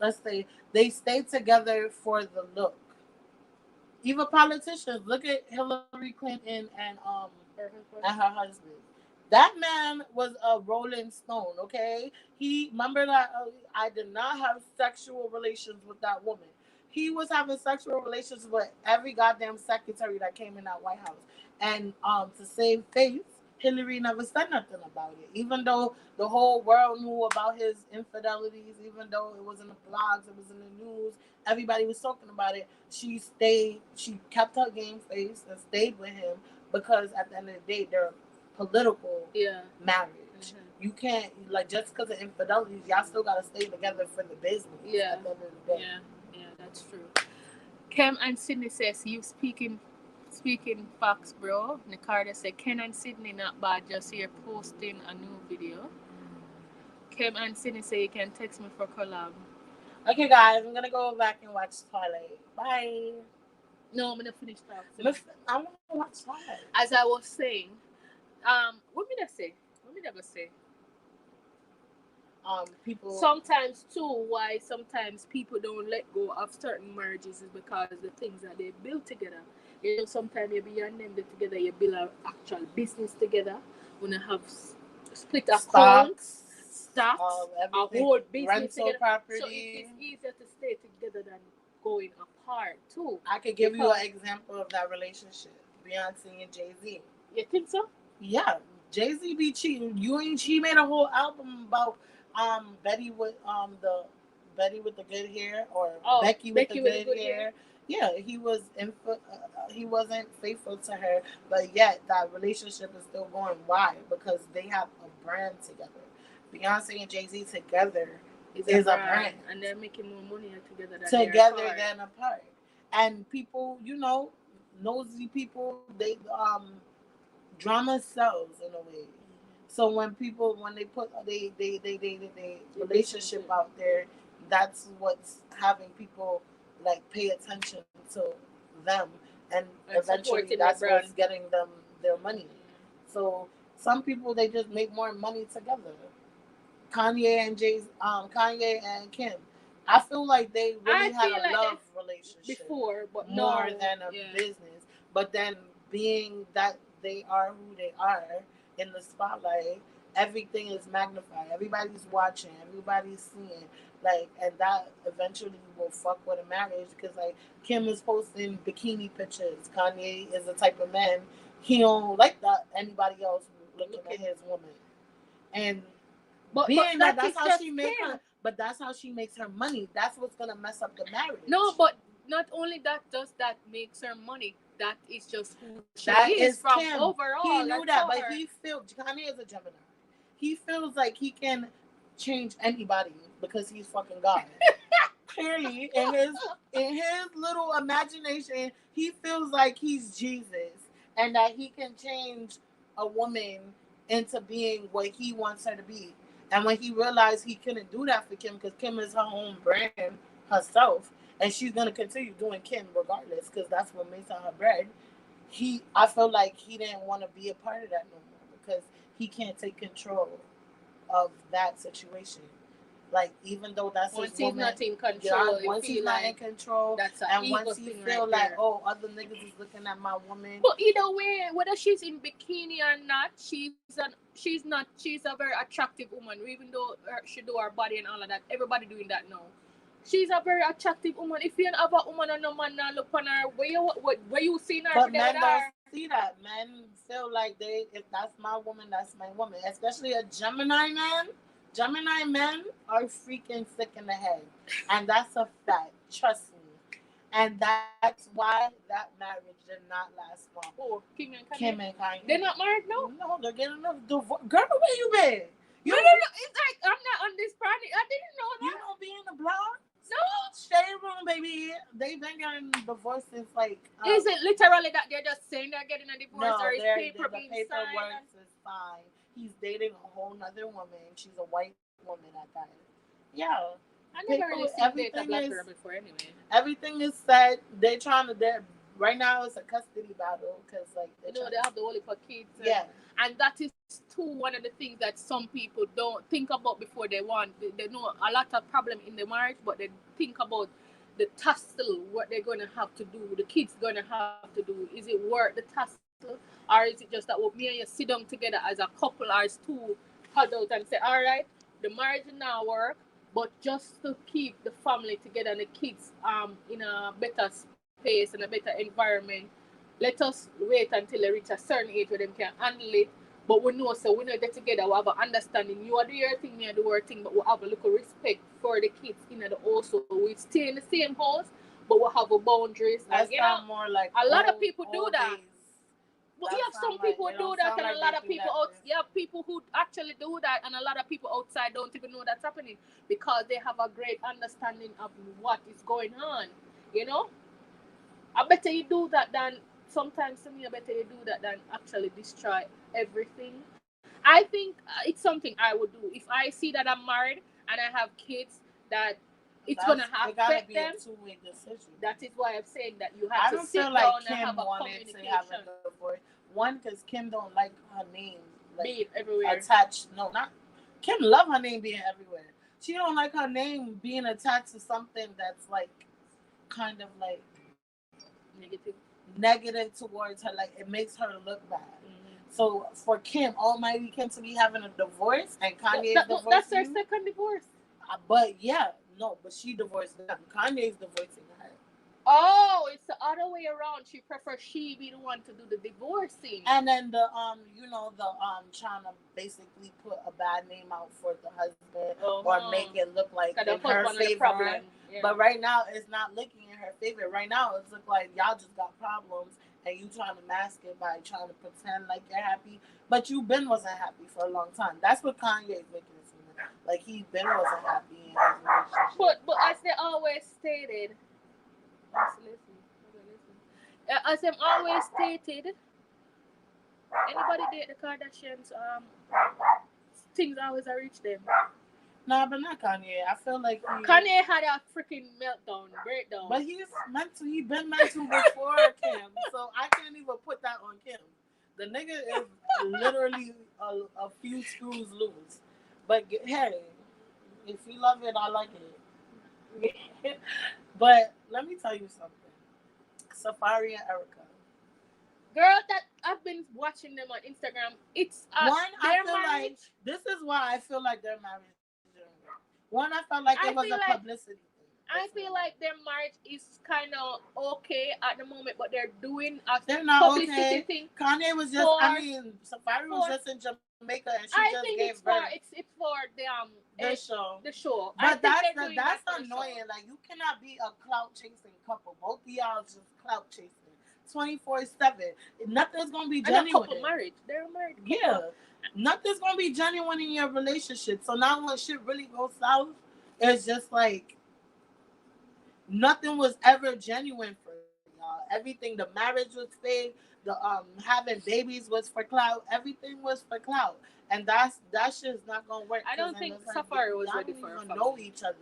let's say, they stayed together for the look. Even politicians, look at Hillary Clinton and her husband. That man was a rolling stone, okay? Remember that I did not have sexual relations with that woman. He was having sexual relations with every goddamn secretary that came in that White House. And to save face, Hillary never said nothing about it. Even though the whole world knew about his infidelities, even though it was in the blogs, it was in the news, everybody was talking about it. She kept her game face and stayed with him because at the end of the day, they're political marriage. Mm-hmm. You can't, like, just because of infidelities, y'all still gotta stay together for the business. Yeah. At the end of the day. Yeah, that's true. Ken and Sydney says, you speaking facts, bro. Nicarda said, Ken and Sydney not bad, just here posting a new video. Ken and Sydney say, you can text me for collab. Okay, guys, I'm gonna go back and watch Twilight. Bye. No, I'm gonna finish talking. I want to watch Twilight. As I was saying, what did I say? People sometimes too, why sometimes people don't let go of certain marriages is because the things that they build together. You know, sometimes you be and them together, you build an actual business together. When you have split accounts, stocks, a whole business rental together. Property. So it's easier to stay together than going apart too. I could give you an example of that relationship: Beyonce and Jay-Z. You think so? Yeah, Jay-Z be cheating. She made a whole album about Betty with the good hair, or Becky with the good hair. Yeah, he wasn't faithful to her, but yet that relationship is still going. Why? Because they have a brand together. Beyonce and Jay-Z together is a brand, and they're making more money together than apart. And people, nosy people, they drama sells in a way. So when they put they relationship out there, that's what's having people like pay attention to them, and eventually that's what's getting them their money. So some people, they just make more money together. Kanye and Kim, I feel like they really had a love relationship before, but more than a business. But then, being that they are who they are in the spotlight, everything is magnified. Everybody's watching. Everybody's seeing. Like, and that eventually will fuck with a marriage, because like Kim is posting bikini pictures. Kanye is the type of man, he don't like that anybody else looking at his woman. And that's how she make her. but that's how she makes her money. That's what's gonna mess up the marriage. No, but not only that does that makes her money. That is just who she that is from Kim. overall. He knew that, but her. he feels Kanye is a Gemini. He feels like he can change anybody because he's fucking God. Clearly, in his little imagination, he feels like he's Jesus and that he can change a woman into being what he wants her to be. And when he realized he couldn't do that for Kim, because Kim is her own brand herself, and she's gonna continue doing Kim regardless, because that's what makes her her bread. I felt like he didn't want to be a part of that no more because he can't take control of that situation. Like, even though that's once his he's woman, not in control, once he's not in control, that's and once he feel like, oh, other niggas is looking at my woman. But either way, whether she's in bikini or not, she's a very attractive woman. Even though she do her body and all of that, everybody doing that now. She's a very attractive woman. If you have a woman and no man now look on her, where you seen her? But men don't see that. Men feel like if that's my woman, that's my woman. Especially a Gemini man. Gemini men are freaking sick in the head. And that's a fact. Trust me. And that's why that marriage did not last long. Oh, Kim and Kanye. They're not married now? No, they're getting a divorce. Girl, where you been? No. It's like, I'm not on this planet. I didn't know that. You don't be in the blog? No. Shade room, baby. They've been getting divorced since like. Is it literally that they're just saying they're getting a divorce, no, or is paper the being paperwork signed? is fine. He's dating a whole nother woman. She's a white woman at that. Yeah. I never really seen Data Black Girl before anyway. Everything is set. They're right now it's a custody battle because like they have the only for kids. Yeah. And that is one of the things that some people don't think about before they want. They know a lot of problem in the marriage, but they think about the tussle, what they're going to have to do, the kids going to have to do. Is it worth the tussle, or is it just that me and you sit down together as a couple or as two adults and say, all right, the marriage now work, but just to keep the family together and the kids in a better space and a better environment, let us wait until they reach a certain age where they can handle it. But we know, so we know get together, we have an understanding. You are do your thing, me I do our thing, but we have a little respect for the kids in the house. So we stay in the same house, but we have a boundaries. That's more like a lot of people do that. Days. But you have some people who do that, and a lot of people you have people who actually do that, and a lot of people outside don't even know that's happening because they have a great understanding of what is going on. You know, I better you do that than sometimes to me. I better you do that than actually destroy everything. I think it's something I would do if I see that I'm married and I have kids that it's gonna affect them. A two-way decision. That is why I'm saying that you have to sit down and have a communication. To have a divorce. One, because Kim don't like her name being everywhere attached. No, not Kim. Love her name being everywhere. She don't like her name being attached to something that's like kind of like negative towards her. Like it makes her look bad. So for Kim, Almighty Kim, to be having a divorce and Kanye divorcing, that's her second divorce. But but she divorced them. Kanye's divorcing her. Oh, it's the other way around. She prefers she be the one to do the divorcing. And then the trying to basically put a bad name out for the husband or make it look like in her favor. Yeah. But right now it's not looking in her favor. Right now it's look like y'all just got problems and you trying to mask it by trying to pretend like you're happy, but you wasn't happy for a long time. That's what Kanye is making it seem like. He wasn't happy in his relationship. But as they always stated, as they always stated, anybody date the Kardashians, things always reach them. Nah, but not Kanye. I feel like Kanye had a freaking breakdown. But he's been mental before Kim, so I can't even put that on Kim. The nigga is literally a few screws loose. But hey, if you love it, I like it. But let me tell you something. Safari and Erica. Girl, that I've been watching them on Instagram. It's I feel like this is why I feel like their marriage. One, I felt like it was a publicity thing. I feel like their marriage is kind of okay at the moment, but they're doing a They're not publicity okay. thing. Kanye was just, Safari was just in Jamaica and she just I gave think birth. it's for The show. the show. I But think that's they're doing that's that for the annoying. show. Like you cannot be a clout chasing couple. Both of y'all just clout chasing 24/7. Nothing's gonna be And a genuine. couple married. They're married. Yeah. Nothing's gonna be genuine in your relationship. So now when shit really goes south, it's just like nothing was ever genuine for y'all. Everything, the marriage was fake. The having babies was for clout. Everything was for clout, and that shit's not gonna work. I don't think Safari was ready for a family. Know each other.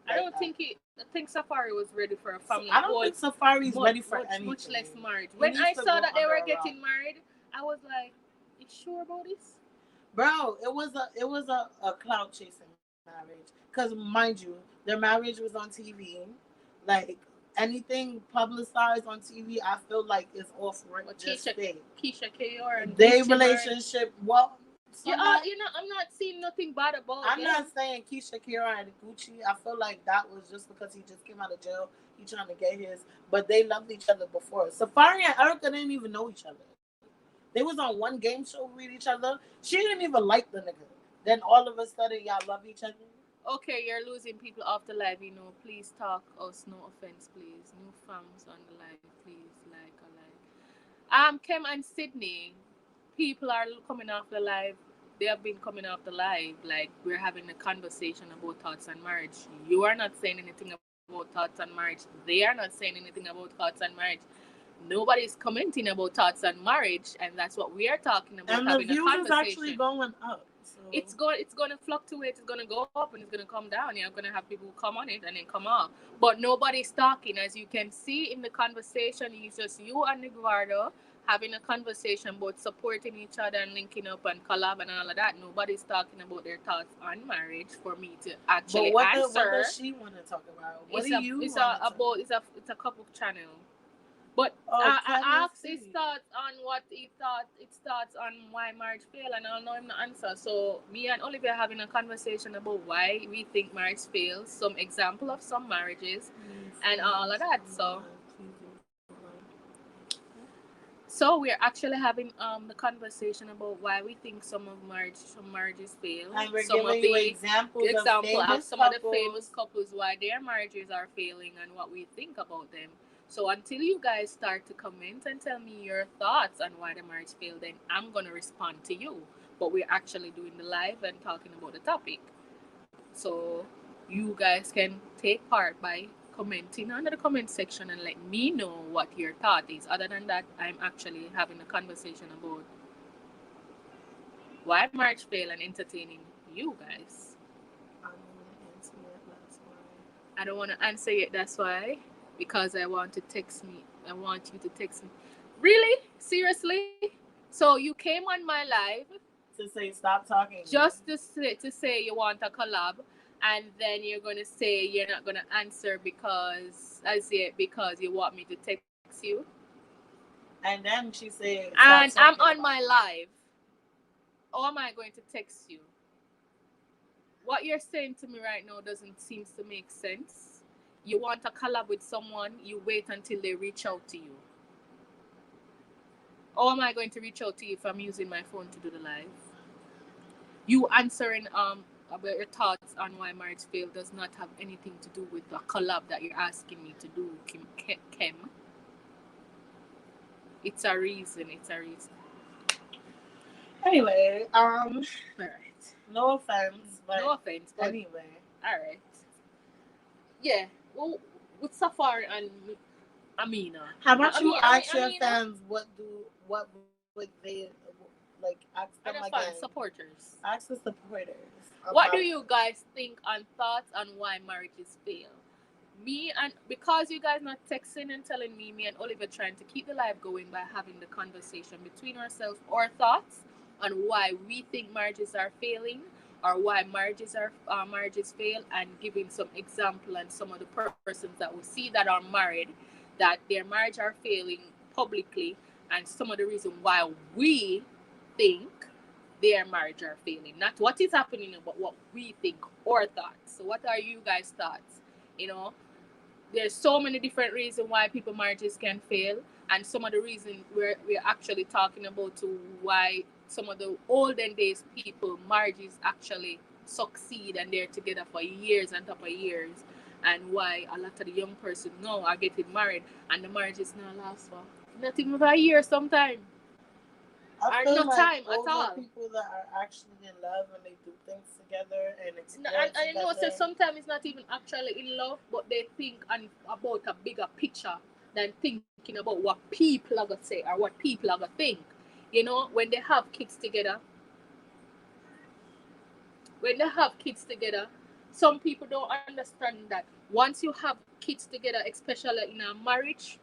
I don't think I think Safari was ready for a family. I don't think Safari's ready for anything. Much less marriage. When I saw that they were getting married, I was like, "You sure about this?" Bro, it was a clout chasing marriage. Because mind you, their marriage was on TV. Like anything publicized on TV, I feel like is off just fake. Keisha Kayor and their relationship. Well, I'm not seeing nothing bad about. I'm not saying Keisha Kayor and Gucci. I feel like that was just because he just came out of jail. He trying to get his, but they loved each other before. Safari and Erica didn't even know each other. They was on one game show with each other. She didn't even like the nigga. Then all of a sudden, y'all love each other. Okay, you're losing people off the live. Please talk us. No offense, please. No fans on the live, please. Like a like. Kem and Sydney, people are coming off the live. They have been coming off the live. Like we're having a conversation about thoughts on marriage. You are not saying anything about thoughts on marriage. They are not saying anything about thoughts on marriage. Nobody's commenting about thoughts on marriage, and that's what we are talking about. And the views is actually going up. So. It's going to fluctuate. It's going to go up and it's going to come down. You're going to have people who come on it and then come off. But nobody's talking, as you can see in the conversation. It's just you and Eduardo having a conversation about supporting each other and linking up and collab and all of that. Nobody's talking about their thoughts on marriage for me to actually answer. What does she want to talk about? What do you? It's a couple channel. But I asked his thoughts on what he thought, his thoughts on why marriage failed, and I'll know him the answer. So me and Olivia having a conversation about why we think marriage fails, some example of some marriages, and all of that. So we're actually having the conversation about why we think some marriages fail. And we're giving you examples of some of the famous couples, why their marriages are failing, and what we think about them. So until you guys start to comment and tell me your thoughts on why the marriage failed, then I'm going to respond to you. But we're actually doing the live and talking about the topic. So you guys can take part by commenting under the comment section and let me know what your thought is. Other than that, I'm actually having a conversation about why marriage failed and entertaining you guys. I don't want to answer yet, that's why. Because I want you to text me. Really? Seriously? So you came on my live to say stop talking. Just to say you want a collab, and then you're gonna say you're not gonna answer because you want me to text you. And then she said, and I'm on my live. Or am I going to text you? What you're saying to me right now doesn't seem to make sense. You want a collab with someone, you wait until they reach out to you. Or am I going to reach out to you if I'm using my phone to do the live? You answering about your thoughts on why marriage failed does not have anything to do with the collab that you're asking me to do, Kem. It's a reason. Anyway, all right. No offense, but anyway. All right. Yeah. Well, with Safari and Amina. How about you ask your fans what would they like? Ask them again. Supporters. Ask the supporters. What do you guys think on thoughts on why marriages fail? Me and because you guys not texting and telling me and Oliver trying to keep the live going by having the conversation between ourselves, our thoughts on why we think marriages are failing. Or why marriages fail, and giving some example and some of the persons that we see that are married, that their marriage are failing publicly, and some of the reason why we think their marriage are failing. Not what is happening, but what we think or thoughts. So what are you guys' thoughts? there's so many different reasons why people marriages can fail, and some of the reasons we're actually talking about to why some of the olden days people marriages actually succeed and they're together for years and top of years, and why a lot of the young person now are getting married and the marriage is not last for not even for a year sometime I or feel no like time at those are all. people that are actually in love and they do things together and explore And I know so together. sometimes it's not even actually in love, but they think about a bigger picture than thinking about what people are gonna say or what people are gonna think. You know, when they have kids together, some people don't understand that once you have kids together, especially in a marriage,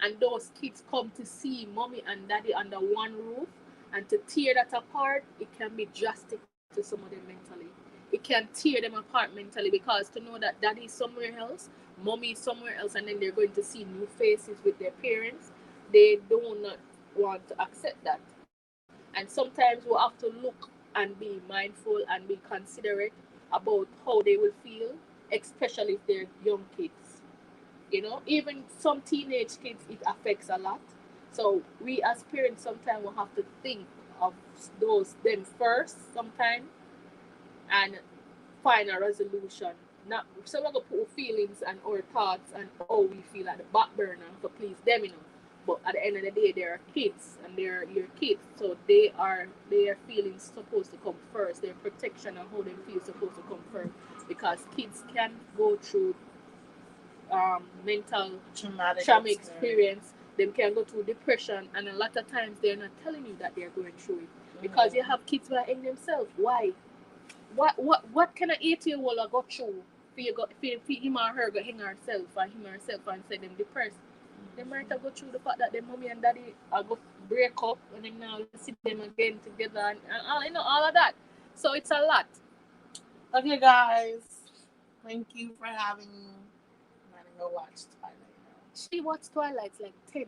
and those kids come to see mommy and daddy under one roof, and to tear that apart, it can be drastic to some of them mentally. It can tear them apart mentally because to know that daddy is somewhere else, mommy is somewhere else, and then they're going to see new faces with their parents, they do not want to accept that. And sometimes we have to look and be mindful and be considerate about how they will feel, especially if they're young kids. You know, even some teenage kids, it affects a lot. So we as parents sometimes will have to think of those them first sometime and find a resolution. Not some of the put feelings and our thoughts and how we feel at the back burner to please them, you know. But at the end of the day, they are kids and they're your kids, so their feelings supposed to come first. Their protection and how they feel supposed to come first, because kids can go through mental Traumatic trauma experience. experience. They can go through depression, and a lot of times they're not telling you that they're going through it because you have kids who are in themselves. Why? What can an 8-year-old go through for him or her go hang herself or him or herself and say them depressed? They might have go through the fact that their mommy and daddy are go break up and then now see them again together and all you know all of that. So it's a lot. Okay, guys. Thank you for having me. I'm gonna go watch Twilight She watched Twilight like 10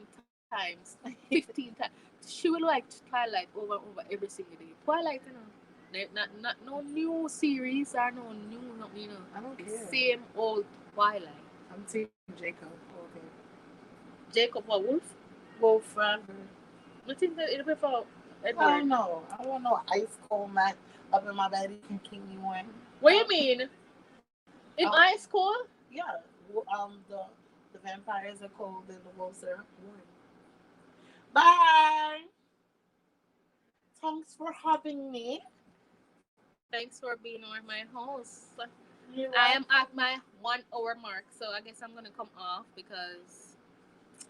times, 15 times. She will watch Twilight over every single day. Twilight, you know. Not no new series or no new nothing, you know. now. I don't The care. same old Twilight. I'm Team Jacob. Okay. Jacob or Wolf? Well, forever. I think that it'll be for I Edward. don't know. I don't want no ice cold Mac up in my bed. You can keep me warm. What do you mean? In Um, high school? yeah. The vampires are cold and the wolves are warm. Bye. Thanks for having me. Thanks for being my host. You're I am welcome. at my 1 hour mark, so I guess I'm gonna come off because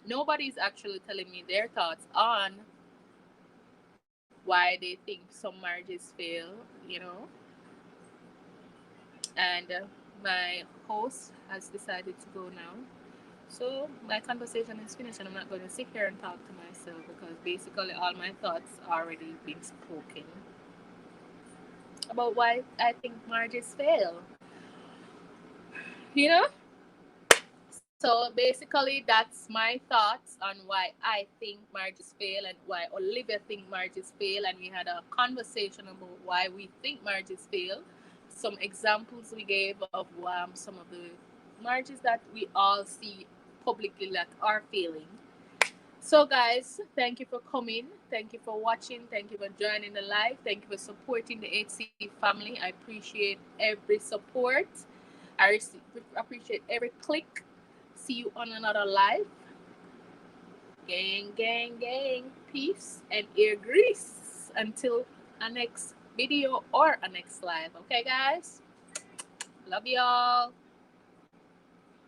nobody's actually telling me their thoughts on why they think some marriages fail, you know. And my host has decided to go now. So my conversation is finished, and I'm not going to sit here and talk to myself because basically all my thoughts already been spoken about why I think marriages fail. You know. So basically, that's my thoughts on why I think marriages fail and why Olivia think marriages fail, and we had a conversation about why we think marriages fail. Some examples we gave of some of the marriages that we all see publicly that are failing. So, guys, thank you for coming. Thank you for watching. Thank you for joining the live. Thank you for supporting the HC family. I appreciate every support. Appreciate every click. See you on another live. Gang, gang, gang. Peace and ear grease. Until a next video or a next live. Okay, guys? Love y'all.